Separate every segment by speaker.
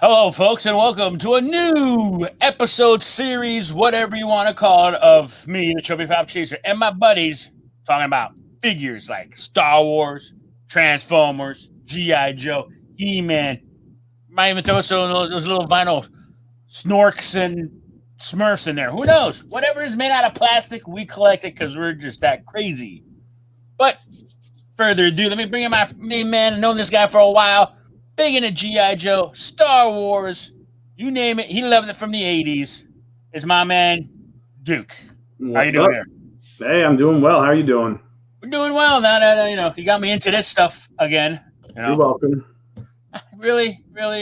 Speaker 1: Hello, folks, and welcome to a new episode series, whatever you want to call it, of me, the ChubbyPopChaser, and my buddies talking about figures like Star Wars, Transformers, G.I. Joe, He-Man. Might even throw some of those little vinyl Snorks and Smurfs in there. Who knows? Whatever is made out of plastic, we collect it because we're just that crazy. But further ado, let me bring in my main man. I've known this guy for a while. Big into G.I. Joe, Star Wars, you name it. He loved it from the 80s. Is my man, Duke. How you doing there?
Speaker 2: Hey, I'm doing well. How are you doing?
Speaker 1: We're doing well now that, you got me into this stuff again.
Speaker 2: You're welcome.
Speaker 1: Really?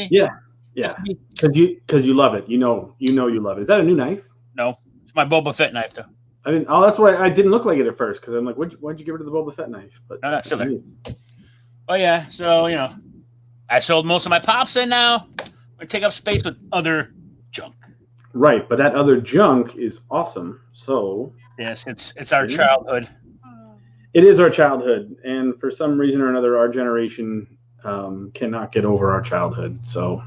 Speaker 2: Yeah. Because you love it. You know you love it. Is that a new knife?
Speaker 1: No. It's my Boba Fett knife, though.
Speaker 2: I didn't. Oh, that's why I didn't look like it at first, because I'm like, why'd you get rid of the Boba Fett knife? But
Speaker 1: no, that's still there. Oh, yeah. So, I sold most of my pops, and now I take up space with other junk.
Speaker 2: Right, but that other junk is awesome. So
Speaker 1: yes, it's our childhood.
Speaker 2: It is our childhood, and for some reason or another, our generation cannot get over our childhood. So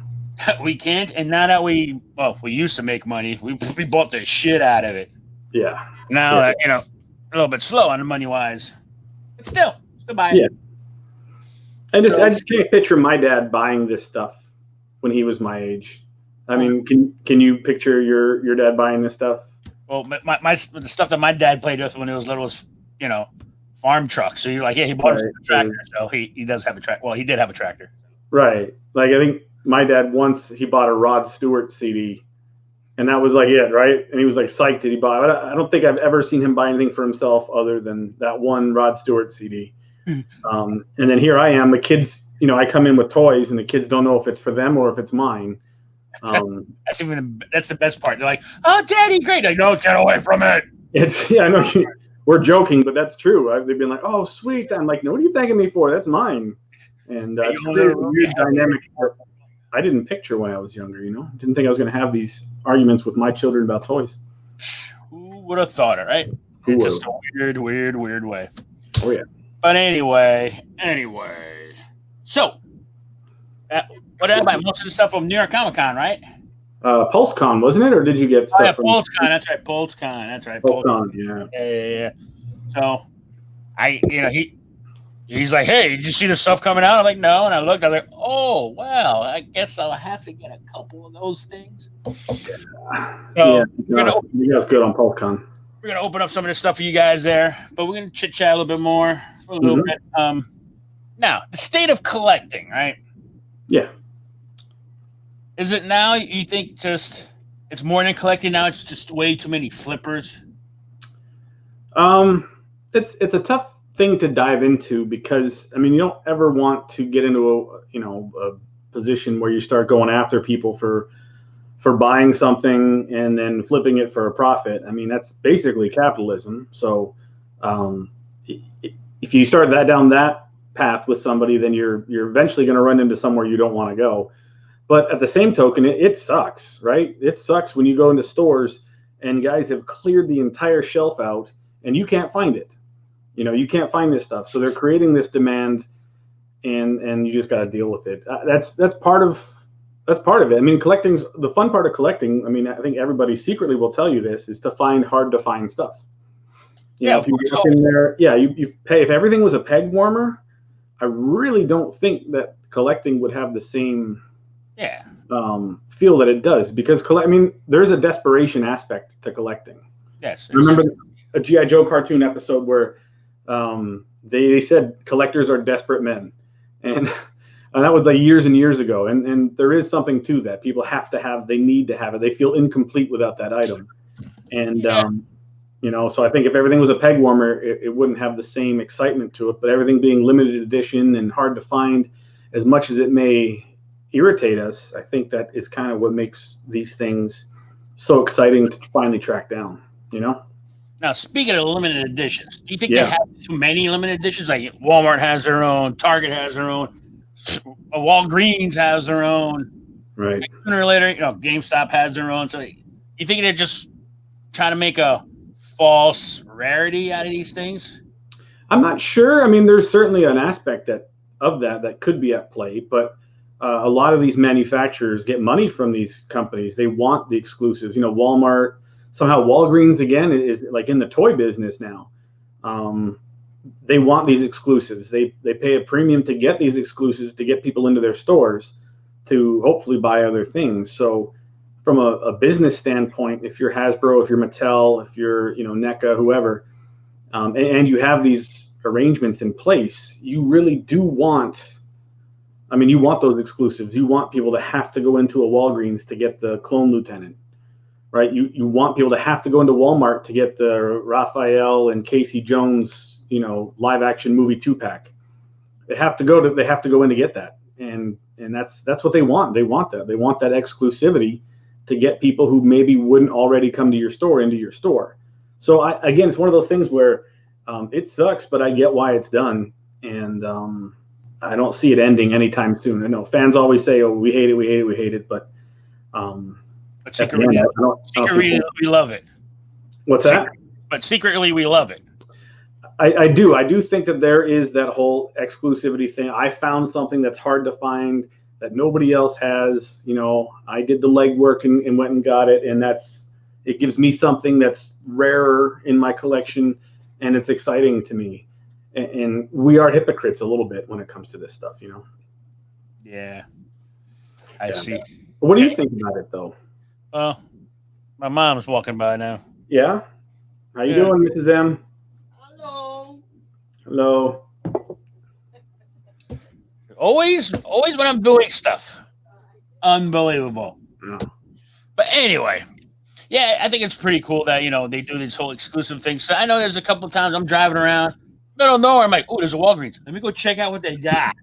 Speaker 1: we can't, and now that we used to make money, we bought the shit out of it.
Speaker 2: Yeah.
Speaker 1: Now that a little bit slow on the money wise, but still buying.
Speaker 2: Yeah. I just can't picture my dad buying this stuff when he was my age. I mean, can you picture your dad buying this stuff?
Speaker 1: Well, the stuff that my dad played with when he was little was, farm trucks. So you're like, yeah, he bought a tractor. So he does have a tractor. Well, he did have a tractor.
Speaker 2: Right. Like I think my dad once he bought a Rod Stewart CD, and that was like it, right? And he was like psyched that he bought it. I don't think I've ever seen him buy anything for himself other than that one Rod Stewart CD. And then here I am, the kids, I come in with toys and the kids don't know if it's for them or if it's mine.
Speaker 1: That's the best part. They're like, "Oh, Daddy, great!" Like, no, get away from it.
Speaker 2: I know we're joking, but that's true. They've been like, "Oh, sweet." I'm like, "No, what are you thanking me for? That's mine." And it's a weird dynamic. I didn't picture when I was younger. Didn't think I was going to have these arguments with my children about toys.
Speaker 1: Who would have thought it, right? It's just a weird way.
Speaker 2: Oh yeah.
Speaker 1: But anyway. So, what did I buy? Most of the stuff from New York Comic Con, right?
Speaker 2: PulseCon, wasn't it? Or did you get stuff from
Speaker 1: PulseCon? That's right. PulseCon. That's right.
Speaker 2: PulseCon,
Speaker 1: yeah. So, he's like, "Hey, did you see the stuff coming out?" I'm like, "No." And I looked. I was like, "Oh, well, I guess I'll have to get a couple of those things."
Speaker 2: So, you guys good on PulseCon.
Speaker 1: We're going to open up some of this stuff for you guys there, but we're going to chit-chat a little bit more for a little bit. Now, the state of collecting, right?
Speaker 2: Yeah.
Speaker 1: Is it now you think just it's more than collecting now? It's just way too many flippers?
Speaker 2: It's a tough thing to dive into because, you don't ever want to get into a position where you start going after people for buying something and then flipping it for a profit. That's basically capitalism. So if you start down that path with somebody, then you're eventually going to run into somewhere you don't want to go. But at the same token, it sucks, right? It sucks when you go into stores and guys have cleared the entire shelf out and you can't find it. You can't find this stuff. So they're creating this demand and you just got to deal with it. That's part of it. Collecting's the fun part of collecting. I think everybody secretly will tell you this is to find hard to find stuff. If you walk in there, you pay. If everything was a peg warmer, I really don't think that collecting would have the same feel that it does because there's a desperation aspect to collecting.
Speaker 1: Yes.
Speaker 2: Remember a G.I. Joe cartoon episode where they said collectors are desperate men, and that was like years and years ago. And there is something to that. People they need to have it. They feel incomplete without that item. And, so I think if everything was a peg warmer, it wouldn't have the same excitement to it. But everything being limited edition and hard to find, as much as it may irritate us, I think that is kind of what makes these things so exciting to finally track down,
Speaker 1: Now, speaking of limited editions, do you think they have too many limited editions? Like Walmart has their own, Target has their own, Walgreens has their own.
Speaker 2: Right.
Speaker 1: Like sooner or later, GameStop has their own. So you think they're just trying to make a false rarity out of these things?
Speaker 2: I'm not sure. There's certainly an aspect of that could be at play, but a lot of these manufacturers get money from these companies. They want the exclusives. Walmart, somehow Walgreens again is like in the toy business now. They want these exclusives. They pay a premium to get these exclusives to get people into their stores to hopefully buy other things. So from a business standpoint, if you're Hasbro, if you're Mattel, if you're NECA, whoever, and you have these arrangements in place, you really do want. You want those exclusives. You want people to have to go into a Walgreens to get the Clone Lieutenant, right? You want people to have to go into Walmart to get the Raphael and Casey Jones, live action movie 2-pack. They have to go in to get that, and that's what they want. They want that. They want that exclusivity to get people who maybe wouldn't already come to your store into your store. So again, it's one of those things where it sucks, but I get why it's done, and I don't see it ending anytime soon. I know fans always say, "Oh, we hate it, we hate it, we hate it," but
Speaker 1: secretly, we love it.
Speaker 2: What's that?
Speaker 1: But secretly, we love it.
Speaker 2: I do think that there is that whole exclusivity thing. I found something that's hard to find that nobody else has. I did the legwork and went and got it, and it gives me something that's rarer in my collection, and it's exciting to me. And we are hypocrites a little bit when it comes to this stuff,
Speaker 1: Yeah, I see.
Speaker 2: What do you think about it, though?
Speaker 1: Well, my mom's walking by now.
Speaker 2: Yeah? How you doing, Mrs. M? Hello.
Speaker 1: Always when I'm doing stuff. Unbelievable.
Speaker 2: Yeah.
Speaker 1: But anyway, yeah, I think it's pretty cool that, they do this whole exclusive thing. So I know there's a couple of times I'm driving around, middle of nowhere, I'm like, oh, there's a Walgreens. Let me go check out what they got.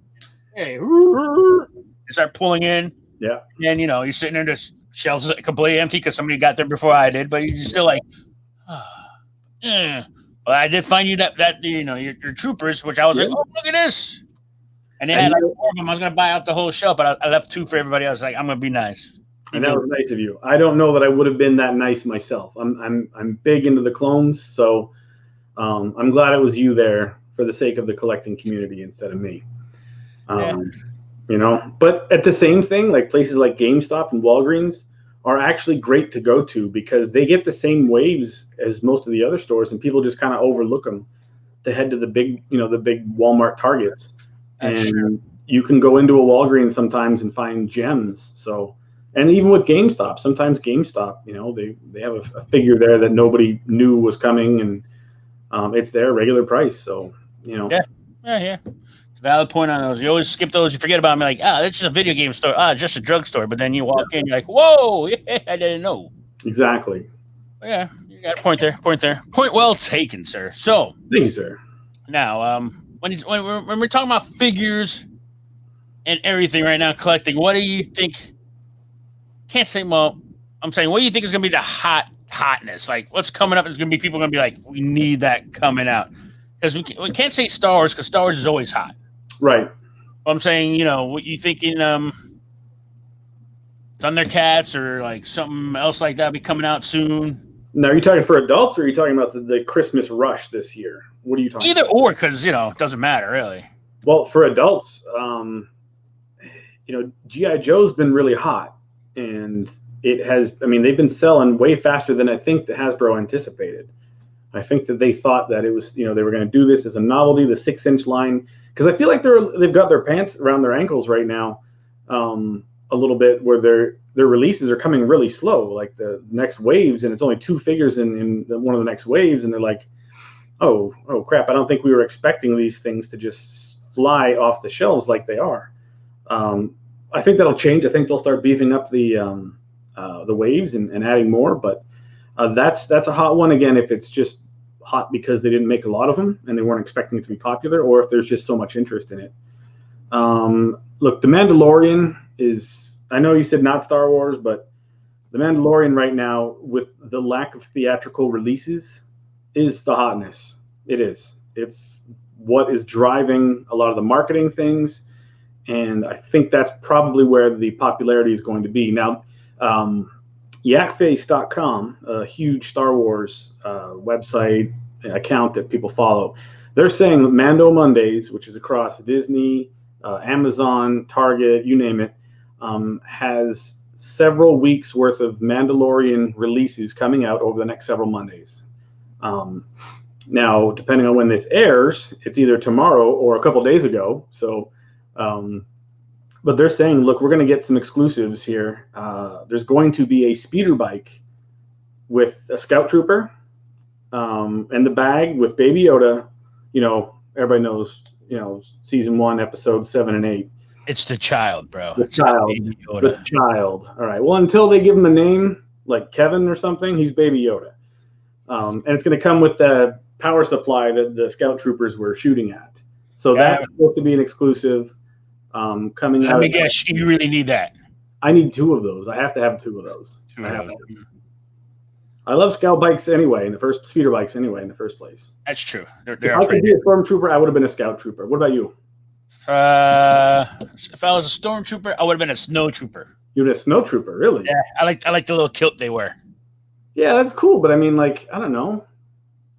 Speaker 1: Hey, you start pulling in.
Speaker 2: Yeah.
Speaker 1: And, you're sitting there, the shelves are completely empty because somebody got there before I did, but you're still like, Well, I did find you that your troopers, which I was like, oh, look at this. And they had like 4 of them. I was going to buy out the whole shelf, but I left 2 for everybody else. Like, I'm going to be nice.
Speaker 2: And that was nice of you. I don't know that I would have been that nice myself. I'm big into the clones, so I'm glad it was you there for the sake of the collecting community instead of me. But at the same thing, like places like GameStop and Walgreens are actually great to go to because they get the same waves as most of the other stores, and people just kind of overlook them to head to the big Walmart Targets. And you can go into a Walgreens sometimes and find gems. So, and even with GameStop, sometimes GameStop, they have a figure there that nobody knew was coming, and it's their regular price. So,
Speaker 1: Yeah. Valid point on those. You always skip those. You forget about them. Like, that's just a video game store. Just a drugstore. But then you walk in, you're like, whoa, yeah, I didn't know.
Speaker 2: Exactly.
Speaker 1: Yeah, you got a point there. Point well taken, sir. So,
Speaker 2: thank you, sir.
Speaker 1: Now, when we're talking about figures and everything right now, collecting, what do you think? Can't say. Well, I'm saying, what do you think is going to be the hotness? Like, what's coming up is going to be people going to be like, we need that coming out. Because we can't say Star Wars because Star Wars is always hot.
Speaker 2: Right.
Speaker 1: I'm saying, what you thinking? Thundercats or like something else like that be coming out soon.
Speaker 2: Now, are you talking for adults or are you talking about the Christmas rush this year? What are you talking
Speaker 1: Either
Speaker 2: about?
Speaker 1: or, because, it doesn't matter, really.
Speaker 2: Well, for adults, G.I. Joe's been really hot. And it has, they've been selling way faster than I think the Hasbro anticipated. I think that they thought that it was, they were going to do this as a novelty, the 6-inch line. Because I feel like they've got their pants around their ankles right now a little bit where their releases are coming really slow, like the next waves, and it's only 2 figures in one of the next waves, and they're like, oh crap, I don't think we were expecting these things to just fly off the shelves like they are. I think that'll change. I think they'll start beefing up the waves and adding more, but that's a hot one. Again, if it's just hot because they didn't make a lot of them and they weren't expecting it to be popular, or if there's just so much interest in it. Look, The Mandalorian is, I know you said not Star Wars, but The Mandalorian right now, with the lack of theatrical releases, is the hotness. It is. It's what is driving a lot of the marketing things, and I think that's probably where the popularity is going to be. Now, yakface.com, a huge Star Wars website account that people follow, they're saying that Mando Mondays, which is across Disney, Amazon, Target, you name it, has several weeks worth of Mandalorian releases coming out over the next several Mondays. Now, depending on when this airs, it's either tomorrow or a couple days ago. So, but they're saying, look, we're going to get some exclusives here. There's going to be a speeder bike with a scout trooper, and the bag with Baby Yoda. You know, everybody knows, you know, season 1, episodes 7 and 8.
Speaker 1: It's the child, bro.
Speaker 2: The child. The child. All right. Well, until they give him a name like Kevin or something, he's Baby Yoda. And it's going to come with the power supply that the scout troopers were shooting at. So that's supposed to be an exclusive coming out.
Speaker 1: Let me guess, you really need that. I
Speaker 2: need 2 of those. I have to have 2 of those. I love scout bikes anyway, speeder bikes anyway in the first place.
Speaker 1: That's true.
Speaker 2: If I could be a stormtrooper, I would have been a scout trooper. What about you?
Speaker 1: If I was a stormtrooper, I would have been a snow trooper.
Speaker 2: You're a snow trooper, really?
Speaker 1: Yeah, I like the little kilt they wear.
Speaker 2: Yeah, that's cool, but I mean, like, I don't know.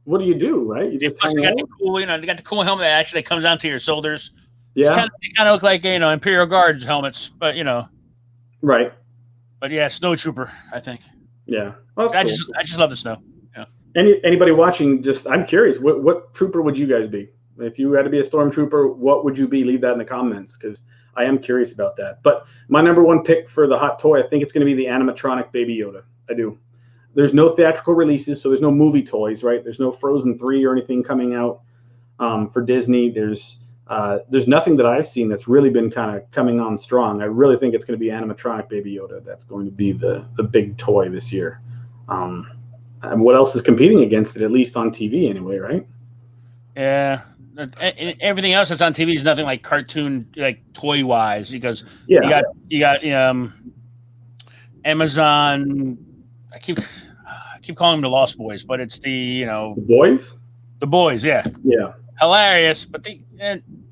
Speaker 2: What do you do, right? You just
Speaker 1: they got the cool helmet that actually comes down to your shoulders.
Speaker 2: Yeah,
Speaker 1: they kind of look like Imperial Guards helmets, but
Speaker 2: right.
Speaker 1: But yeah, snow trooper, I think.
Speaker 2: Yeah,
Speaker 1: well, I just love the snow. Yeah.
Speaker 2: Anybody watching? I'm curious. What trooper would you guys be if you had to be a stormtrooper? What would you be? Leave that in the comments because I am curious about that. But my number 1 pick for the hot toy, I think it's going to be the animatronic Baby Yoda. I do. There's no theatrical releases, so there's no movie toys, right? There's no Frozen 3 or anything coming out for Disney. There's nothing that I've seen that's really been kind of coming on strong. I really think it's going to be animatronic Baby Yoda. That's going to be the big toy this year. And what else is competing against it, at least on TV anyway, right?
Speaker 1: Yeah. Everything else that's on TV is nothing like cartoon, like toy wise, because you got Amazon. I keep calling them the Lost Boys, but it's the
Speaker 2: boys.
Speaker 1: The boys, yeah. Hilarious, but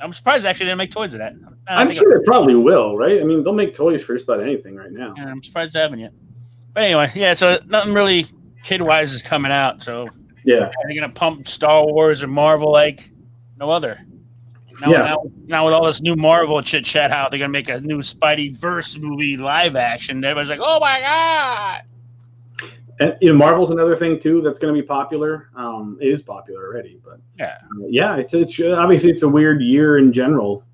Speaker 1: I'm surprised actually they didn't make toys of that.
Speaker 2: I'm sure they probably will, right? I mean, they'll make toys for just about anything right now.
Speaker 1: Yeah, I'm surprised they haven't yet. But anyway, yeah. So nothing really kid wise is coming out. So
Speaker 2: yeah,
Speaker 1: they're gonna pump Star Wars and Marvel like no other. Now with all this new Marvel chit chat, how they're gonna make a new Spidey verse movie live action. Everybody's like, oh my god.
Speaker 2: And Marvel's another thing too that's going to be popular. It is popular already, but it's obviously it's a weird year in general,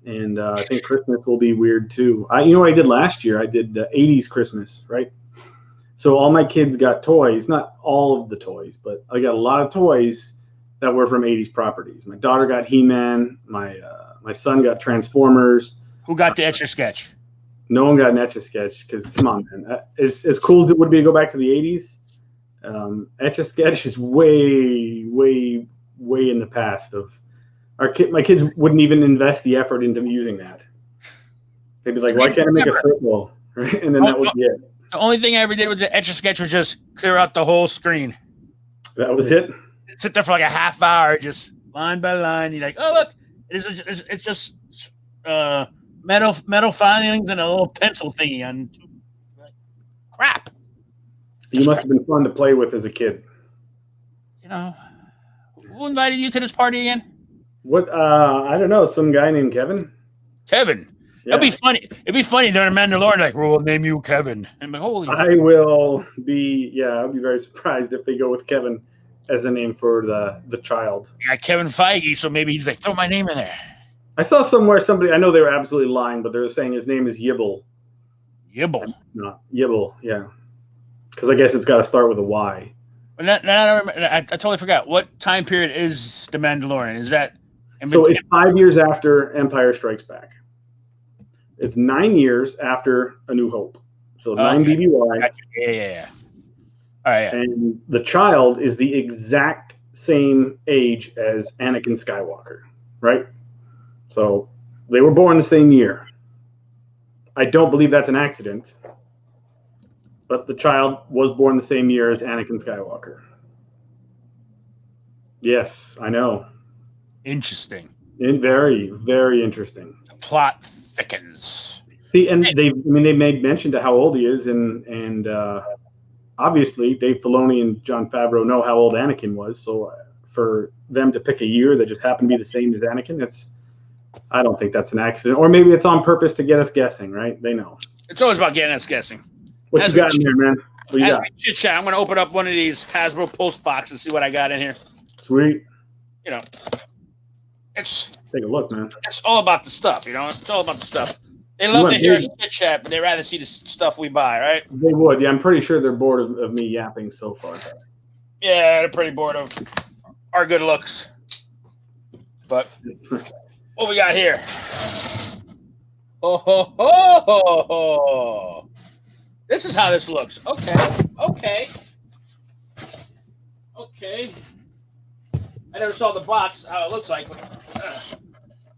Speaker 2: and I think Christmas will be weird too. You know what I did last year? I did 80s Christmas, right? So all my kids got toys, not all of the toys, but I got a lot of toys that were from 80s properties. My daughter got He-Man. My son got Transformers.
Speaker 1: Who got the Etch-a-Sketch?
Speaker 2: No one got an Etch-a-Sketch because, come on, man. As cool as it would be to go back to the 80s, Etch-a-Sketch is way, way, way in the past. My kids wouldn't even invest the effort into using that. They'd be like, why can't I make a circle? Right? And then that would be it.
Speaker 1: The only thing I ever did with the Etch-a-Sketch was just clear out the whole screen.
Speaker 2: That was it?
Speaker 1: Sit there for like a half hour, just line by line. You're like, oh, look, it's just metal filings and a little pencil thingy on crap.
Speaker 2: You must have been fun to play with as a kid.
Speaker 1: Who invited you to this party again?
Speaker 2: What? I don't know. Some guy named Kevin.
Speaker 1: Kevin. Yeah. It'd be funny during Mandalorian, like, we'll name you Kevin. And like, holy.
Speaker 2: I'll be very surprised if they go with Kevin as a name for the child.
Speaker 1: Yeah, Kevin Feige, so maybe he's like, throw my name in there.
Speaker 2: I saw somewhere I know they were absolutely lying, but they were saying his name is Yibble.
Speaker 1: Yibble?
Speaker 2: No, Yibble, yeah. Because I guess it's got to start with a Y.
Speaker 1: I totally forgot. What time period is The Mandalorian? Is that?
Speaker 2: So it's 5 years after Empire Strikes Back. It's 9 years after A New Hope. So 9 BBY.
Speaker 1: Yeah. All right. Yeah.
Speaker 2: And the child is the exact same age as Anakin Skywalker, right? So they were born the same year. I don't believe that's an accident, but the child was born the same year as Anakin Skywalker. Yes, I know.
Speaker 1: Interesting.
Speaker 2: Very, very interesting.
Speaker 1: The plot thickens.
Speaker 2: See, and they made mention to how old he is, and obviously Dave Filoni and Jon Favreau know how old Anakin was. So for them to pick a year that just happened to be the same as Anakin, I don't think that's an accident, or maybe it's on purpose to get us guessing. Right? They know.
Speaker 1: It's always about getting us guessing.
Speaker 2: What you got in there, man? What you
Speaker 1: As
Speaker 2: got?
Speaker 1: we chit chat, I'm going to open up one of these Hasbro post boxes, see what I got in here.
Speaker 2: Sweet.
Speaker 1: You know, it's
Speaker 2: Take a look, man.
Speaker 1: it's all about the stuff. You know, it's all about the stuff. They love to hear us chit chat, but they rather see the stuff we buy, right?
Speaker 2: They would. Yeah, I'm pretty sure they're bored of me yapping so far.
Speaker 1: Yeah, they're pretty bored of our good looks. But what we got here? Oh, ho, ho, ho, ho. This is how this looks. Okay. I never saw the box, how it looks like.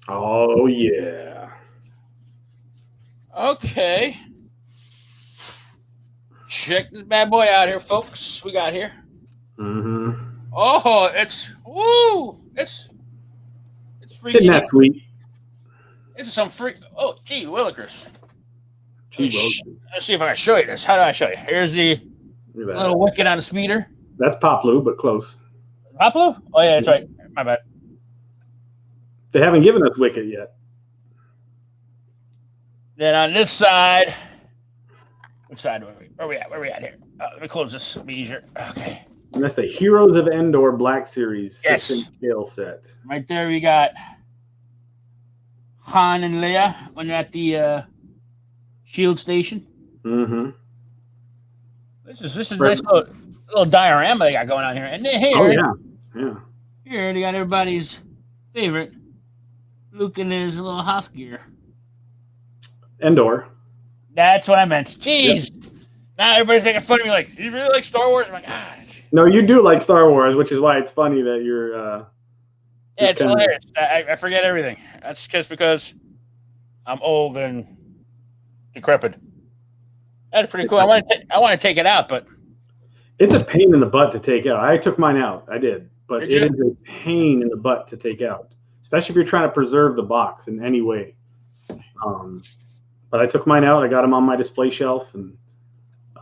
Speaker 2: Oh, yeah.
Speaker 1: Okay. Check this bad boy out here, folks. We got here.
Speaker 2: Mm-hmm.
Speaker 1: Oh, it's freaking.
Speaker 2: Isn't that sweet?
Speaker 1: This is some freak. Oh, gee, Willikers.
Speaker 2: Let's
Speaker 1: Let's see if I can show you this. How do I show you? Here's the little wicket on the speeder.
Speaker 2: That's Poplu, but close.
Speaker 1: Poplu? Oh, yeah, that's right. My bad.
Speaker 2: They haven't given us Wicket yet.
Speaker 1: Then on this side, which side where we at? Where we at here? Let me close this. It'll be easier. Okay.
Speaker 2: And that's the Heroes of Endor Black Series
Speaker 1: Yes.
Speaker 2: system scale set.
Speaker 1: Right there, we got Han and Leia when they're at the shield station.
Speaker 2: Mm-hmm.
Speaker 1: This is a nice little diorama they got going on here. And then here, here they got everybody's favorite, Luke in his little Hoth gear.
Speaker 2: Endor.
Speaker 1: That's what I meant. Jeez. Yep. Now everybody's making fun of me like, you really like Star Wars? I'm like, ah.
Speaker 2: No, you do like Star Wars, which is why it's funny that you're...
Speaker 1: yeah, it's hilarious. I forget everything. That's just because I'm old and decrepit. That's pretty cool. I want to take it out, but...
Speaker 2: It's a pain in the butt to take out. I took mine out. I did. But it is a pain in the butt to take out, especially if you're trying to preserve the box in any way. But I took mine out. I got them on my display shelf, and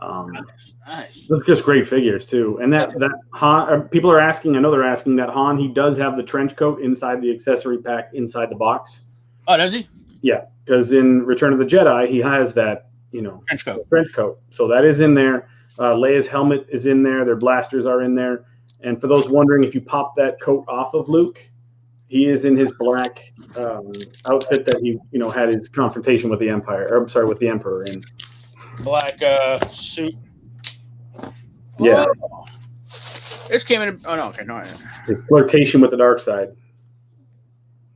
Speaker 1: nice.
Speaker 2: Those are just great figures too. And that Han, people are asking. I know they're asking that Han. He does have the trench coat inside the accessory pack inside the box.
Speaker 1: Oh, does he?
Speaker 2: Yeah, because in Return of the Jedi, he has that trench coat. So that is in there. Leia's helmet is in there. Their blasters are in there. And for those wondering, if you pop that coat off of Luke, he is in his black outfit that he, had his confrontation with the with the Emperor in.
Speaker 1: Black suit.
Speaker 2: Yeah.
Speaker 1: Oh. This came in. Oh no, okay, no.
Speaker 2: His flirtation with the dark side.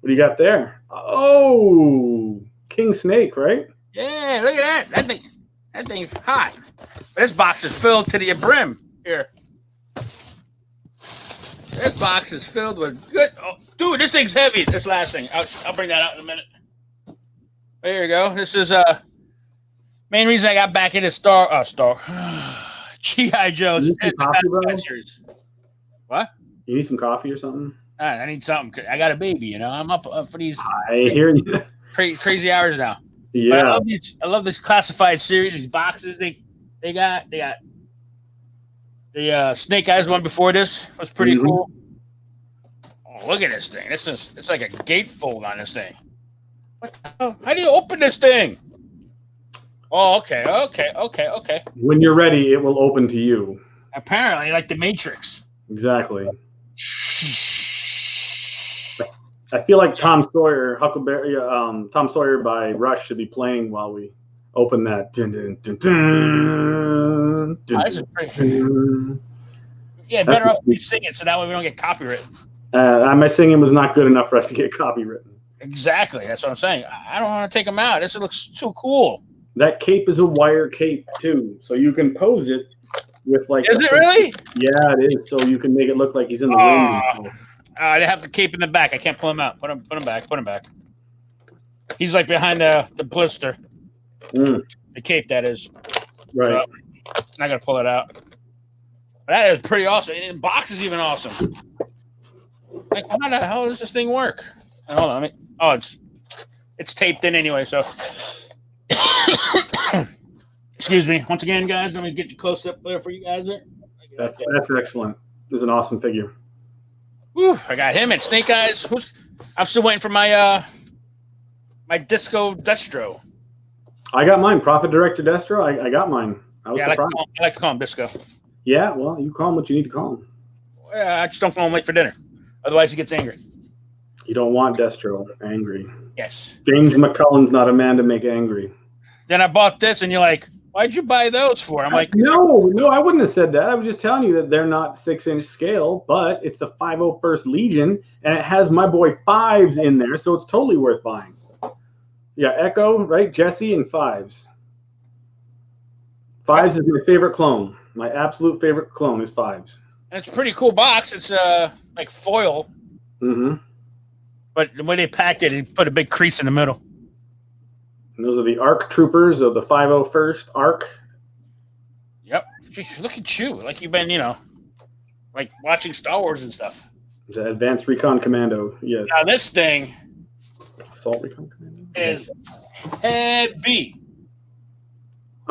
Speaker 2: What do you got there? Oh, King Snake, right?
Speaker 1: Yeah, look at that. That thing's hot. This box is filled to the brim. Here. This box is filled with good. Oh, dude, this thing's heavy. This last thing. I'll bring that out in a minute. There you go. This is main reason I got back into G.I. Joe's series. What?
Speaker 2: You need some coffee or something?
Speaker 1: I need something. I got a baby, I'm up for these.
Speaker 2: I hear you.
Speaker 1: Crazy hours now.
Speaker 2: Yeah.
Speaker 1: But I love this classified series. These boxes they got the Snake Eyes one before this was pretty cool. Oh, look at this thing. It's like a gatefold on this thing. What the hell? How do you open this thing? Oh, okay.
Speaker 2: When you're ready, it will open to you.
Speaker 1: Apparently, like the Matrix.
Speaker 2: Exactly. I feel like Tom Sawyer by Rush should be playing while we open that. Dun, dun, dun, dun, dun,
Speaker 1: this is pretty. Yeah, better off we sing it so that way we don't get copyrighted.
Speaker 2: My singing was not good enough for us to get copywritten.
Speaker 1: Exactly, that's what I'm saying. I don't want to take them out. This looks too cool.
Speaker 2: That cape is a wire cape too, so you can pose it with like.
Speaker 1: Is it really?
Speaker 2: Yeah, it is. So you can make it look like he's in the ring.
Speaker 1: They have the cape in the back. I can't pull him out. Put him back. He's like behind the blister. The cape, that is.
Speaker 2: Right.
Speaker 1: Not gonna pull it out. That is pretty awesome. And the box is even awesome. Like, how the hell does this thing work? Hold on. It's taped in anyway. So, excuse me. Once again, guys, let me get you close up there for you guys. There.
Speaker 2: That's excellent. It's an awesome figure.
Speaker 1: Whew, I got him at Snake Eyes. I'm still waiting for my my Disco Destro.
Speaker 2: I got mine. Profit Director Destro. I got mine. I was surprised.
Speaker 1: I like to call him Disco.
Speaker 2: Yeah, well, you call him what you need to call him.
Speaker 1: I just don't call him late for dinner. Otherwise, he gets angry.
Speaker 2: You don't want Destro angry.
Speaker 1: Yes.
Speaker 2: James McCullen's not a man to make angry.
Speaker 1: Then I bought this, and you're like, why'd you buy those for? I'm like,
Speaker 2: no, I wouldn't have said that. I was just telling you that they're not 6-inch scale, but it's the 501st Legion, and it has my boy Fives in there, so it's totally worth buying. Yeah, Echo, right? Jesse and Fives. Fives is my favorite clone. My absolute favorite clone is Fives.
Speaker 1: And it's a pretty cool box. It's like foil.
Speaker 2: Mm-hmm.
Speaker 1: But the way they packed it, he put a big crease in the middle.
Speaker 2: And those are the ARC troopers of the 501st ARC.
Speaker 1: Yep. Jeez, look at you. Like you've been, like watching Star Wars and stuff.
Speaker 2: It's an Advanced Recon Commando. Yes.
Speaker 1: Now this thing
Speaker 2: Assault Recon Commando
Speaker 1: is heavy.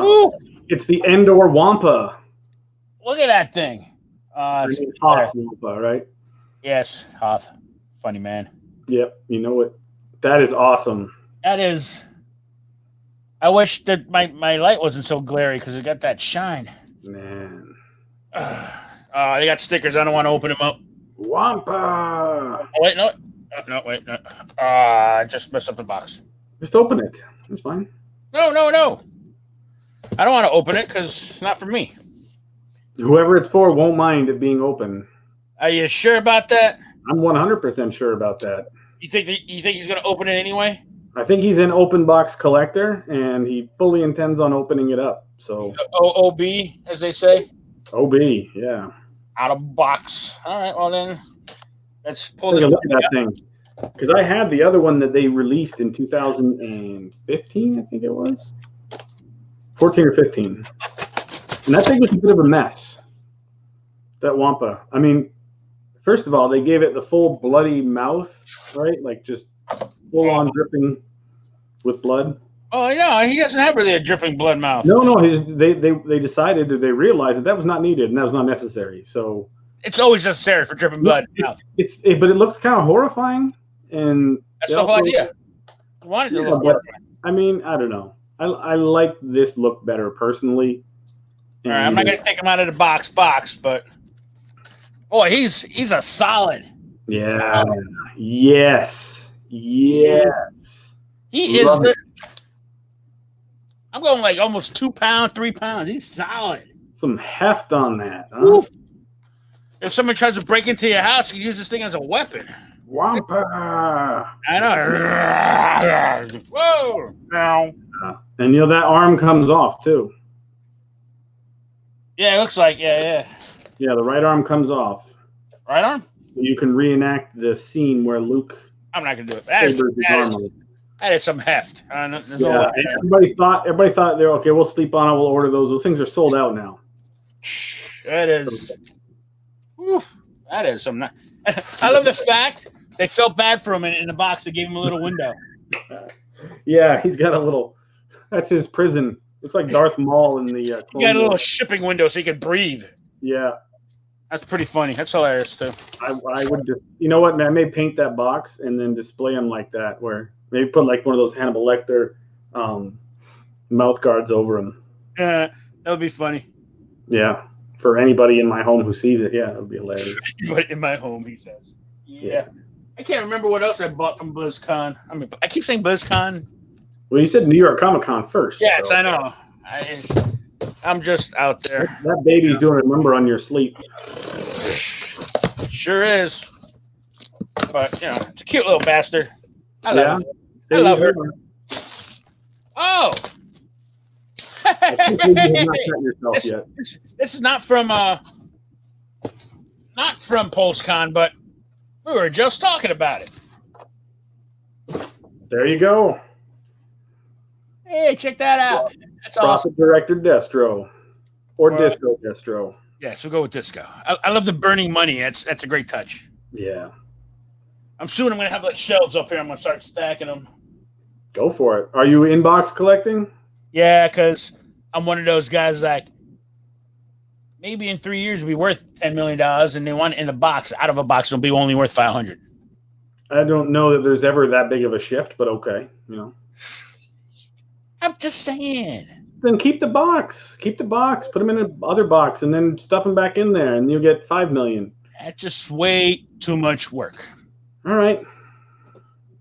Speaker 2: Ooh. It's the Endor Wampa.
Speaker 1: Look at that thing.
Speaker 2: Hoth Wampa, right?
Speaker 1: Yes, Hoth. Funny man.
Speaker 2: Yep. You know what? That is awesome.
Speaker 1: That is. I wish that my light wasn't so glary because it got that shine.
Speaker 2: Man.
Speaker 1: They got stickers. I don't want to open them up.
Speaker 2: Wampa.
Speaker 1: Oh, wait, no. Wait, no. I just messed up the box.
Speaker 2: Just open it. It's fine.
Speaker 1: No. I don't want to open it because it's not for me.
Speaker 2: Whoever it's for won't mind it being open.
Speaker 1: Are you sure about that?
Speaker 2: I'm 100% sure about that.
Speaker 1: You think he's going to open it anyway?
Speaker 2: I think he's an open box collector, and he fully intends on opening it up. So
Speaker 1: OOB, as they say.
Speaker 2: OB, yeah.
Speaker 1: Out of box. All right, well then, let's pull
Speaker 2: Take
Speaker 1: this.
Speaker 2: a look at that thing, because I had the other one that they released in 2015. I think it was 14 or 15, and that thing was a bit of a mess. That Wampa. I mean, first of all, they gave it the full bloody mouth, right? Like just full on dripping with blood.
Speaker 1: Oh yeah, he doesn't have really a dripping blood mouth.
Speaker 2: No. They decided, or they realized that was not needed and that was not necessary. So
Speaker 1: it's always necessary for dripping blood mouth.
Speaker 2: But it looks kind of horrifying, and
Speaker 1: that's the whole idea. I wanted to look horrifying.
Speaker 2: I mean, I don't know. I like this look better personally.
Speaker 1: All right, I'm not gonna take him out of the box, but boy, he's a solid.
Speaker 2: Yeah. Yes. He
Speaker 1: is. I'm going like almost 2 pounds, 3 pounds. He's solid.
Speaker 2: Some heft on that. Huh?
Speaker 1: If somebody tries to break into your house, you use this thing as a weapon.
Speaker 2: Wampa.
Speaker 1: I know. Whoa.
Speaker 2: And that arm comes off too.
Speaker 1: Yeah, it looks like yeah.
Speaker 2: Yeah, the right arm comes off.
Speaker 1: Right arm?
Speaker 2: You can reenact the scene where Luke.
Speaker 1: I'm not gonna do it. That is some heft.
Speaker 2: Everybody thought they're okay. We'll sleep on it. We'll order those. Those things are sold out now.
Speaker 1: That is. That is some. I love the fact they felt bad for him in the box. They gave him a little window.
Speaker 2: Yeah, he's got a little. That's his prison. Looks like Darth Maul in the.
Speaker 1: He got a little shipping window so he could breathe.
Speaker 2: Yeah. That's
Speaker 1: pretty funny. That's hilarious too.
Speaker 2: I would just, you know what, man? I may paint that box and then display them like that, where maybe put like one of those Hannibal Lecter mouth guards over them.
Speaker 1: Yeah, that would be funny.
Speaker 2: Yeah, for anybody in my home who sees it, yeah, that would be hilarious.
Speaker 1: But in my home, he says. Yeah. I can't remember what else I bought from BlizzCon. I mean, I keep saying BlizzCon.
Speaker 2: Well, you said New York Comic Con first.
Speaker 1: Yes, so. I know. I'm just out there.
Speaker 2: That baby's doing a number on your sleep.
Speaker 1: Sure is. But, it's a cute little bastard. I love her. I love her. Oh! This is not from PulseCon, but we were just talking about it.
Speaker 2: There you go.
Speaker 1: Hey, check that out. That's
Speaker 2: Profit Director Destro. Or Disco Destro.
Speaker 1: Yes, we'll go with Disco. I love the burning money. That's a great touch.
Speaker 2: Yeah.
Speaker 1: I'm going to have like shelves up here. I'm going to start stacking them.
Speaker 2: Go for it. Are you inbox collecting?
Speaker 1: Yeah, because I'm one of those guys like maybe in 3 years it'll be worth $10 million, and they want it in the box. Out of a box, it'll be only worth $500.
Speaker 2: I don't know that there's ever that big of a shift, but okay, you know.
Speaker 1: I'm just saying.
Speaker 2: Then keep the box. Keep the box. Put them in another box, and then stuff them back in there, and you'll get 5 million.
Speaker 1: That's just way too much work.
Speaker 2: All right.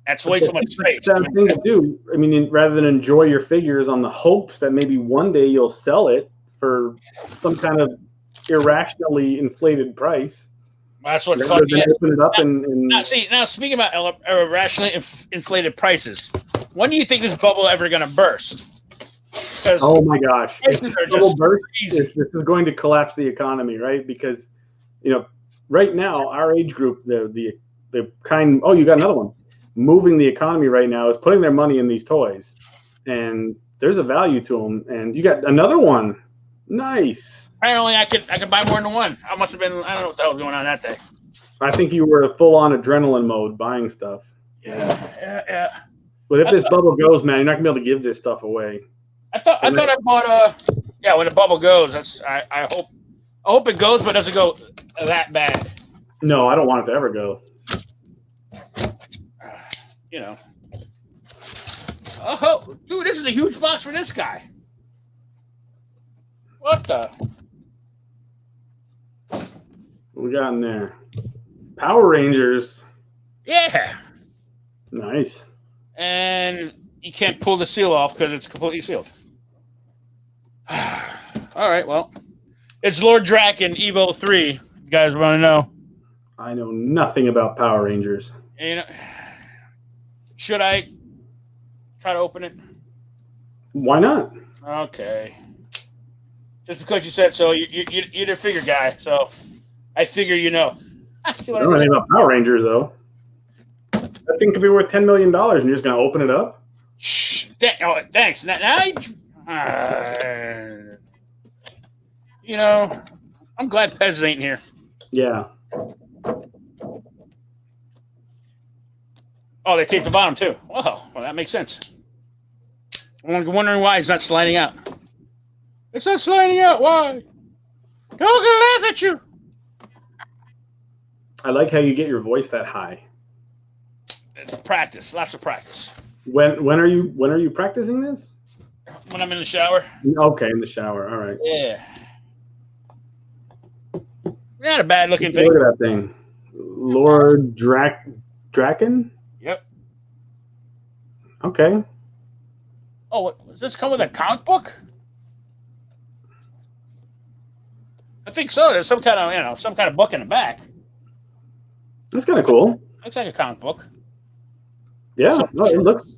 Speaker 1: That's way too much space.
Speaker 2: That's the thing to do. I mean, rather than enjoy your figures on the hopes that maybe one day you'll sell it for some kind of irrationally inflated price.
Speaker 1: That's what
Speaker 2: rather than open it up
Speaker 1: now, speaking about irrationally inflated prices, when do you think this bubble ever going to burst?
Speaker 2: Oh my gosh! If this bubble bursts, this is going to collapse the economy, right? Because right now our age group, the kind. Oh, you got another one. Moving the economy right now is putting their money in these toys, and there's a value to them. And you got another one. Nice.
Speaker 1: Apparently, I could buy more than one. I must have been. I don't know what the hell was going on that day.
Speaker 2: I think you were full on adrenaline mode buying stuff.
Speaker 1: Yeah.
Speaker 2: But if this bubble goes, man, you're not gonna be able to give this stuff away.
Speaker 1: I thought I bought when the bubble goes. I hope it goes, but it doesn't go that bad.
Speaker 2: No, I don't want it to ever go.
Speaker 1: Oh, dude, this is a huge box for this guy. What the?
Speaker 2: What we got in there? Power Rangers.
Speaker 1: Yeah.
Speaker 2: Nice.
Speaker 1: And you can't pull the seal off because it's completely sealed. All right, well, it's Lord Draken Evo 3. You guys want to know?
Speaker 2: I know nothing about Power Rangers.
Speaker 1: Should I try to open it?
Speaker 2: Why not?
Speaker 1: Okay. Just because you said so, you're the figure guy, so I figure you know.
Speaker 2: I don't know anything about Power Rangers, though. That thing could be worth $10 million, and you're just going to open it up?
Speaker 1: Shh. Thanks. Now I'm glad Pez ain't here.
Speaker 2: Yeah.
Speaker 1: Oh, they taped the bottom, too. Well, that makes sense. I'm wondering why it's not sliding out. It's not sliding out. Why? They're all going to laugh at you.
Speaker 2: I like how you get your voice that high.
Speaker 1: It's practice. Lots of practice.
Speaker 2: When are you practicing this?
Speaker 1: When I'm in the shower.
Speaker 2: Okay, in the shower. All right.
Speaker 1: Yeah. Not a bad looking thing.
Speaker 2: Look at that thing. Lord Draken?
Speaker 1: Yep.
Speaker 2: Okay.
Speaker 1: Oh, does this come with a comic book? I think so. There's some kind of book in the back.
Speaker 2: That's kind of cool.
Speaker 1: Looks like a comic book.
Speaker 2: Yeah, it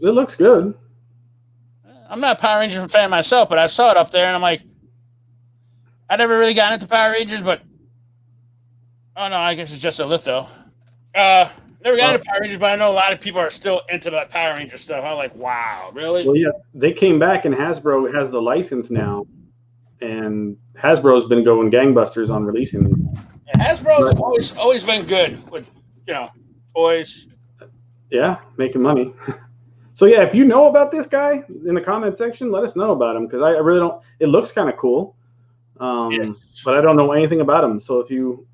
Speaker 2: looks good.
Speaker 1: I'm not a Power Ranger fan myself, but I saw it up there, and I'm like, I never really got into Power Rangers, but oh no, I guess it's just a litho. Never got into Power Rangers, but I know a lot of people are still into that Power Ranger stuff. I'm like, wow, really?
Speaker 2: Well, yeah, they came back, and Hasbro has the license now, and Hasbro's been going gangbusters on releasing these.
Speaker 1: Yeah, Hasbro's always been good with toys.
Speaker 2: Yeah, making money. So yeah, if you know about this guy in the comment section, let us know about him because I really don't. It looks kind of cool, but I don't know anything about him. So if you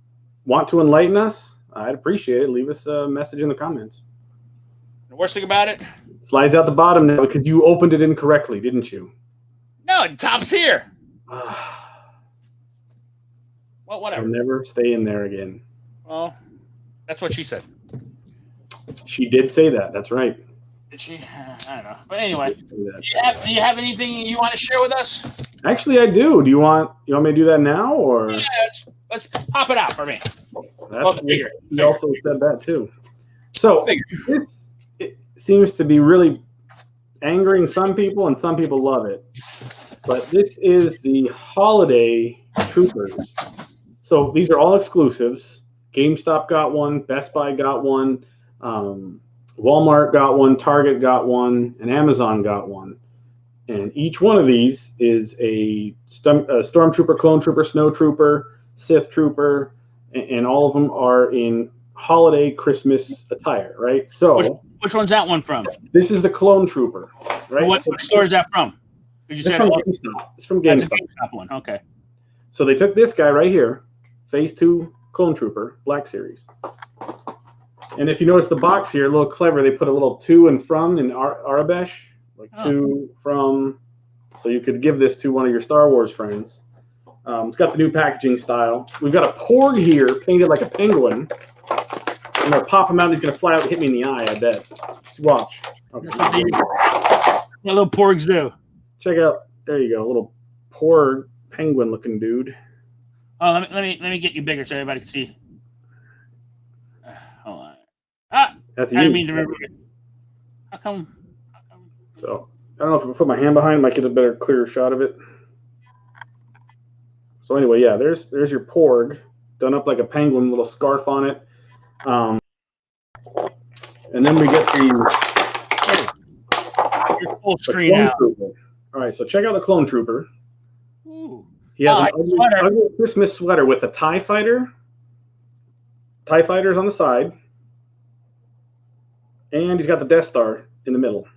Speaker 2: want to enlighten us, I'd appreciate it. Leave us a message in the comments.
Speaker 1: The worst thing about it
Speaker 2: slides out the bottom now because you opened it incorrectly, didn't you?
Speaker 1: No, it tops here. Well, whatever.
Speaker 2: I'll never stay in there again.
Speaker 1: Well, that's what she said.
Speaker 2: She did say that. That's right.
Speaker 1: Did she? I don't know. But anyway, do you have anything you want to share with us?
Speaker 2: Actually, I do. Do you want me to do that now, or?
Speaker 1: Yeah, let's pop it out for me.
Speaker 2: He also said that too. So this seems to be really angering some people, and some people love it. But this is the holiday troopers. So these are all exclusives. GameStop got one, Best Buy got one, Walmart got one, Target got one, and Amazon got one. And each one of these is a Stormtrooper, Clone Trooper, Snow Trooper, Sith Trooper, and all of them are in holiday Christmas attire, right? So
Speaker 1: which one's that one from?
Speaker 2: This is the Clone Trooper, right?
Speaker 1: What store is that from?
Speaker 2: It's from GameStop. It's from GameStop.
Speaker 1: GameStop one. Okay.
Speaker 2: So they took this guy right here, Phase 2 Clone Trooper, Black Series. And if you notice the box here, a little clever, they put a little to and from in Arabic, like to, from. So you could give this to one of your Star Wars friends. It's got the new packaging style. We've got a Porg here painted like a penguin. I'm going to pop him out and he's going to fly out and hit me in the eye, I bet. Just watch. Okay.
Speaker 1: What little porgs do.
Speaker 2: Check out, there you go, a little Porg penguin looking dude.
Speaker 1: Oh, let me get you bigger so everybody can see. Hold on. Ah,
Speaker 2: that's
Speaker 1: I
Speaker 2: you.
Speaker 1: didn't mean to remember it. How come?
Speaker 2: So I don't know if I put my hand behind, might get a better, clearer shot of it. So anyway, yeah, there's your Porg, done up like a penguin, little scarf on it. And then we get
Speaker 1: Your full screen out.
Speaker 2: Trooper. All right, so check out the Clone Trooper.
Speaker 1: Ooh.
Speaker 2: He has an ugly Christmas sweater with a TIE Fighter. TIE Fighters on the side. And he's got the Death Star in the middle.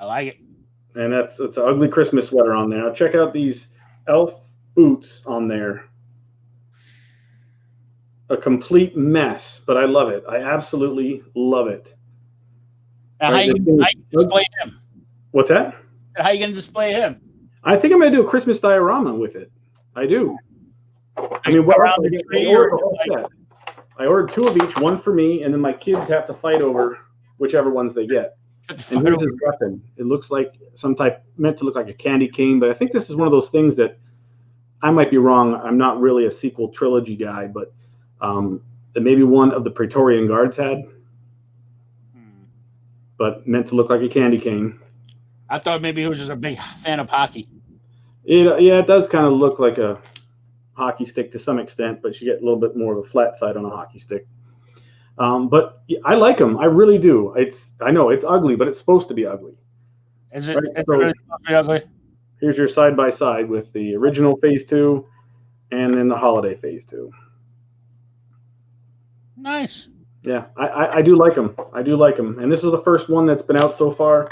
Speaker 1: I like it.
Speaker 2: And it's an ugly Christmas sweater on there. Now check out these elf boots on there. A complete mess, but I love it. I absolutely love it.
Speaker 1: Now, how you display him?
Speaker 2: What's that?
Speaker 1: How you going to display him?
Speaker 2: I think I'm going to do a Christmas diorama with it. I do. I mean, what else? I ordered 2 of each, one for me, and then my kids have to fight over whichever ones they get. And here's his weapon. It looks like meant to look like a candy cane, but I think this is one of those things that I might be wrong. I'm not really a sequel trilogy guy, but that maybe one of the Praetorian Guards had, but meant to look like a candy cane.
Speaker 1: I thought maybe he was just a big fan of hockey.
Speaker 2: Yeah, it does kind of look like a hockey stick to some extent, but you get a little bit more of a flat side on a hockey stick. But I like them. I really do. I know it's ugly, but it's supposed to be ugly.
Speaker 1: Is it, right? It's really supposed to be ugly?
Speaker 2: Here's your side-by-side with the original Phase 2 and then the holiday Phase 2.
Speaker 1: Nice.
Speaker 2: Yeah, I do like them. I do like them. And this is the first one that's been out so far.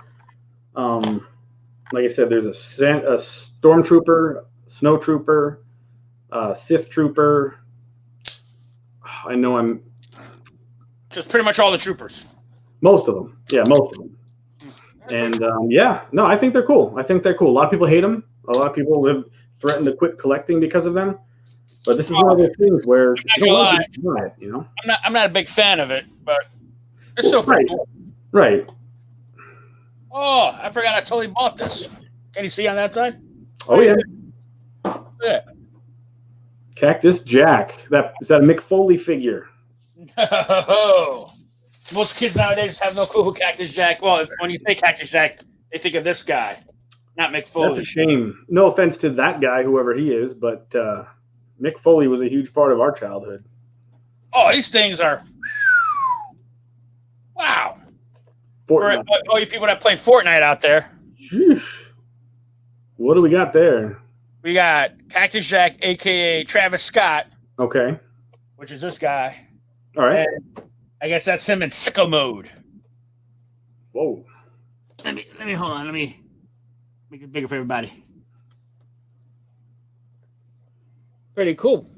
Speaker 2: Like I said, there's a Stormtrooper, Snow Trooper, Sith Trooper. I know I'm...
Speaker 1: Just pretty much all the troopers.
Speaker 2: Most of them. Yeah, most of them. And, yeah, no, I think they're cool. A lot of people hate them. A lot of people have threatened to quit collecting because of them. But this is one of those things where you know.
Speaker 1: I'm not a big fan of it, but it's still pretty cool.
Speaker 2: Right.
Speaker 1: Oh, I forgot I totally bought this. Can you see on that side?
Speaker 2: Oh yeah.
Speaker 1: Yeah.
Speaker 2: Cactus Jack. Is that a Mick Foley figure?
Speaker 1: No. Most kids nowadays have no clue who Cactus Jack. Well, when you say Cactus Jack, they think of this guy, not Mick Foley.
Speaker 2: That's a shame. No offense to that guy, whoever he is, but Mick Foley was a huge part of our childhood.
Speaker 1: Oh, these things are wow. For all you people that play Fortnite out there.
Speaker 2: Sheesh. What do we got there?
Speaker 1: We got Cactus Jack, a.k.a. Travis Scott.
Speaker 2: Okay.
Speaker 1: Which is this guy.
Speaker 2: All right.
Speaker 1: And I guess that's him in sicko mode.
Speaker 2: Whoa.
Speaker 1: Let me hold on. Let me make it bigger for everybody. Pretty cool.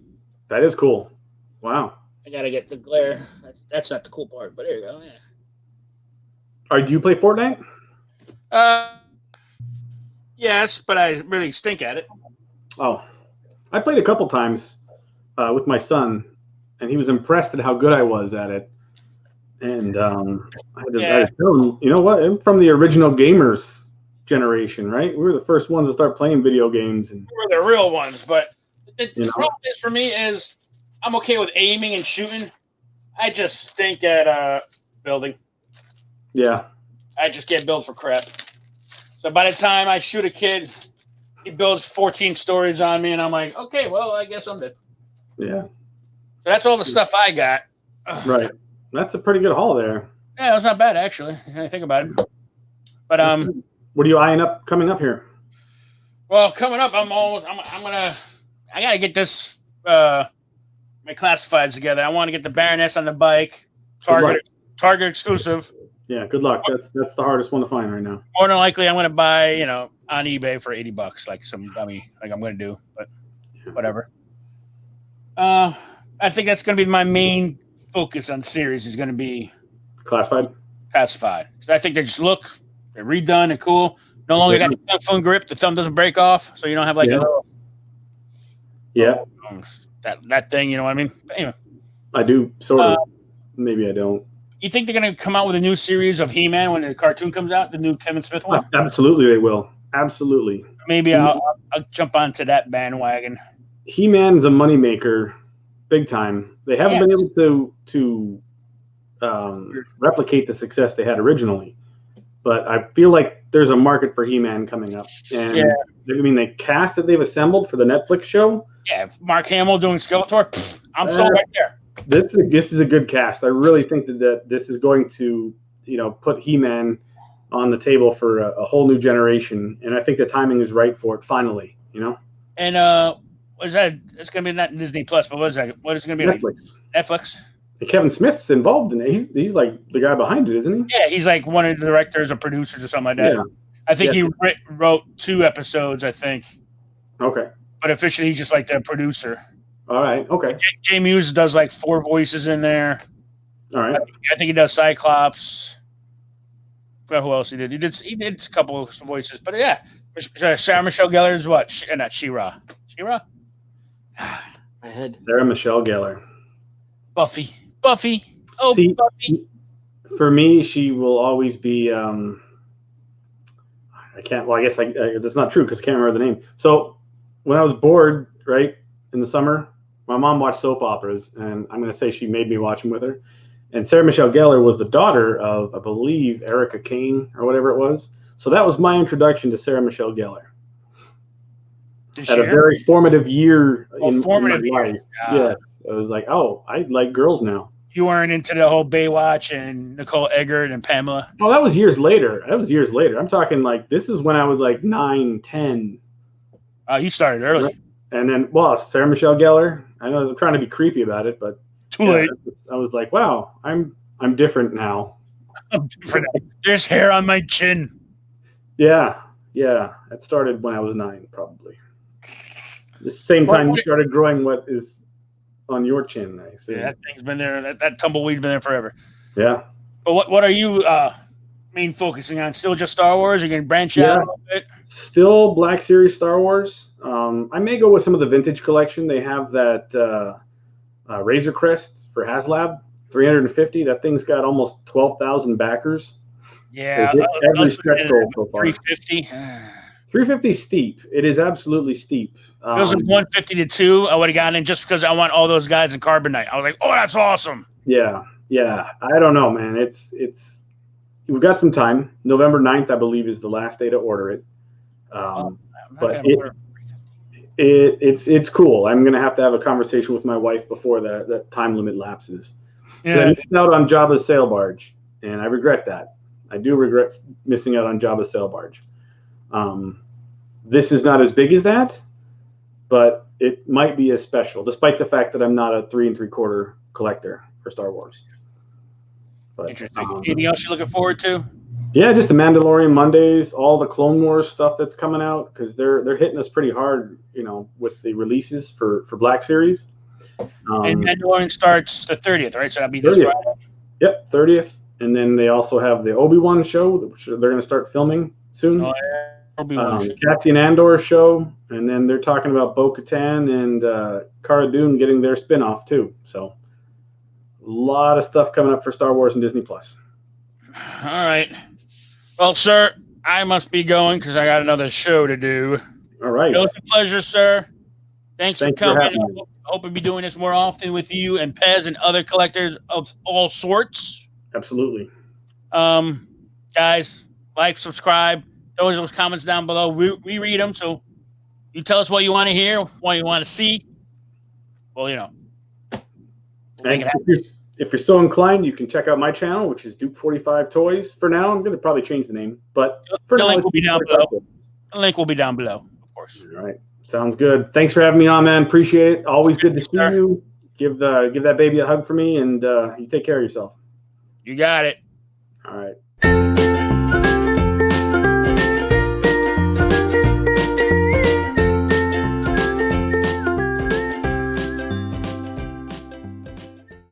Speaker 2: That is cool. Wow.
Speaker 1: I gotta get the glare. That's not the cool part, but there you go. Yeah.
Speaker 2: All right, do you play Fortnite?
Speaker 1: Yes, but I really stink at it.
Speaker 2: Oh, I played a couple times with my son, and he was impressed at how good I was at it. And I had to tell him, you know what? I'm from the original gamers generation, right? We were the first ones to start playing video games. And
Speaker 1: we were the real ones, but the problem is for me is I'm okay with aiming and shooting. I just stink at building.
Speaker 2: Yeah.
Speaker 1: I just get billed for crap. So by the time I shoot a kid, he builds 14 stories on me, and I'm like, okay, well, I guess I'm dead.
Speaker 2: Yeah.
Speaker 1: So that's all the stuff I got.
Speaker 2: Right. That's a pretty good haul there.
Speaker 1: Yeah, that's not bad, actually, when I think about it. But
Speaker 2: what are you eyeing up coming up here?
Speaker 1: Well, coming up, I gotta get this my classifieds together. I want to get the Baroness on the bike, Target exclusive.
Speaker 2: Yeah, good luck. That's the hardest one to find right now.
Speaker 1: More than likely, I'm gonna buy, on eBay for $80, like some dummy, like I'm gonna do, but whatever. I think that's gonna be my main focus on series is going to be
Speaker 2: Classified.
Speaker 1: Classified. So I think they're redone, they're cool. No longer got the thumb grip, the thumb doesn't break off, so you don't have like a little that thing, you know what I mean? But anyway.
Speaker 2: I do sort of. Maybe I don't.
Speaker 1: You think they're going to come out with a new series of He-Man when the cartoon comes out, the new Kevin Smith one?
Speaker 2: Absolutely, they will. Absolutely.
Speaker 1: Maybe I'll jump onto that bandwagon.
Speaker 2: He-Man's a moneymaker, big time. They haven't been able to replicate the success they had originally, but I feel like there's a market for He-Man coming up. And I mean, the cast that they've assembled for the Netflix show.
Speaker 1: Yeah, Mark Hamill doing Skeletor. I'm sold right there.
Speaker 2: This is a good cast. I really think that this is going to, put He-Man on the table for a whole new generation, and I think the timing is right for it. Finally,
Speaker 1: And what is that? It's going to be not Disney Plus, but what is that? What is it going to be
Speaker 2: Netflix.
Speaker 1: like? Netflix. Kevin
Speaker 2: Smith's involved in it. He's like the guy behind it, isn't he?
Speaker 1: Yeah, he's like one of the directors or producers or something like that. Yeah. I think he wrote 2 episodes. I think.
Speaker 2: Okay.
Speaker 1: But officially, he's just like the producer.
Speaker 2: All right. Okay.
Speaker 1: Jay Muse does like 4 voices in there.
Speaker 2: All right.
Speaker 1: I think he does Cyclops. I forgot who else he did. He did a couple of voices, but yeah, Sarah Michelle Gellar is what? Not She-Ra. She-Ra.
Speaker 2: My head. Sarah Michelle Gellar.
Speaker 1: Buffy. Oh,
Speaker 2: see,
Speaker 1: Buffy.
Speaker 2: For me, she will always be. I can't. Well, I guess that's not true because I can't remember the name. So when I was bored, right in the summer, my mom watched soap operas, and I'm going to say she made me watch them with her. And Sarah Michelle Gellar was the daughter of, I believe, Erica Kane or whatever it was. So that was my introduction to Sarah Michelle Gellar. At a very formative year in my life. Yes. I was like, oh, I like girls now.
Speaker 1: You weren't into the whole Baywatch and Nicole Eggert and Pamela?
Speaker 2: Oh, that was years later. I'm talking like this is when I was like 9, 10.
Speaker 1: You started early.
Speaker 2: And then, Sarah Michelle Gellar. I know I'm trying to be creepy about it, but
Speaker 1: too late.
Speaker 2: I was like, wow, I'm different now.
Speaker 1: I'm different. There's hair on my chin.
Speaker 2: Yeah. It started when I was 9, probably. The same time you started growing what is on your chin, I see.
Speaker 1: Yeah, that thing's been there. That tumbleweed's been there forever.
Speaker 2: Yeah.
Speaker 1: But what are you main focusing on? Still just Star Wars? Are you going to branch out a little bit?
Speaker 2: Still Black Series Star Wars. I may go with some of the vintage collection. They have that Razor Crest for HasLab, 350. That thing's got almost 12,000 backers.
Speaker 1: Yeah.
Speaker 2: Every stretch goal so far.
Speaker 1: 350.
Speaker 2: 350 is steep. It is absolutely steep.
Speaker 1: It was 150 to 2. I would have gotten in just because I want all those guys in Carbonite. I was like, oh, that's awesome.
Speaker 2: Yeah. I don't know, man. It's we've got some time. November 9th, I believe, is the last day to order it. But it's cool. I'm gonna have to have a conversation with my wife before that time limit lapses. Yeah. So I missed out on Jabba's sail barge, and I regret that. I do regret missing out on Jabba's sail barge. This is not as big as that, but it might be as special, despite the fact that I'm not a 3 3/4 collector for Star Wars. But,
Speaker 1: interesting. Anything else you're looking forward to?
Speaker 2: Yeah, just the Mandalorian Mondays, all the Clone Wars stuff that's coming out, because they're hitting us pretty hard, with the releases for Black Series.
Speaker 1: And Mandalorian starts the 30th, right? So that'll be this
Speaker 2: 30th.
Speaker 1: Friday.
Speaker 2: Yep, 30th. And then they also have the Obi-Wan show, which they're going to start filming soon.
Speaker 1: Oh, yeah. Obi-Wan.
Speaker 2: Cassian Andor show, and then they're talking about Bo-Katan and Cara Dune getting their spinoff too. So a lot of stuff coming up for Star Wars and Disney Plus.
Speaker 1: All right. Well, sir, I must be going because I got another show to do.
Speaker 2: All right.
Speaker 1: It was a pleasure, sir. Thanks for coming. I hope we'll be doing this more often with you and Pez and other collectors of all sorts.
Speaker 2: Absolutely.
Speaker 1: Guys, like, subscribe. Those comments down below. We read them, so you tell us what you want to hear, what you want to see. Well, we'll make it happen.
Speaker 2: If you're so inclined, you can check out my channel, which is Duke 45 Toys. For now, I'm going to probably change the name, but for now,
Speaker 1: link will be down below. The link will be down below, of course.
Speaker 2: All right, sounds good. Thanks for having me on, man. Appreciate it. Always good to see you. Give that baby a hug for me, and you take care of yourself.
Speaker 1: You got it.
Speaker 2: All right.